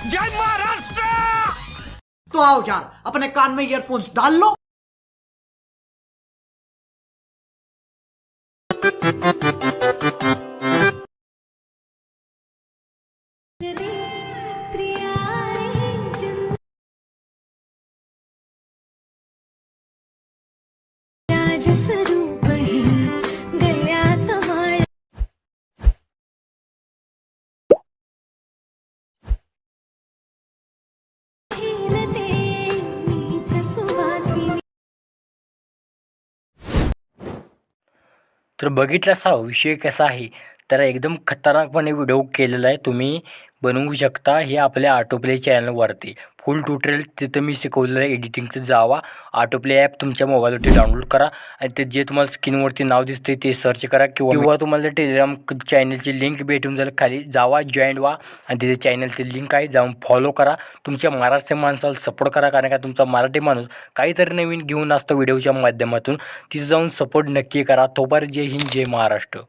जय महाराष्ट्र। तो आओ यार, अपने कान में ईयरफोन्स डाल लो। तर बघितलाच हा विषय कसा आहे, तर एकदम खतरनाकपणे व्हिडिओ केलेला आहे. तुम्ही बनवू शकता हे आपल्या ऑटोप्ले चॅनलवरती. फुल ट्युटोरियल तिथं मी शिकवलेलं आहे एडिटिंगचं. जावा ऑटोप्ले ॲप तुमच्या मोबाईलवरती डाउनलोड करा आणि ते जे तुम्हाला स्क्रीनवरती नाव दिसते ते सर्च करा किंवा तुम्हाला टेलिग्राम चॅनलची लिंक भेटून जाईल. खाली जावा, जॉईन व्हा आणि तिथे चॅनलची लिंक आहे, जाऊन फॉलो करा. तुमच्या महाराष्ट्र माणसाला सपोर्ट करा, कारण का तुमचा मराठी माणूस काहीतरी नवीन घेऊन असतो व्हिडिओच्या माध्यमातून. तिथे जाऊन सपोर्ट नक्की करा. तोपर्यंत जय हिंद, जय महाराष्ट्र.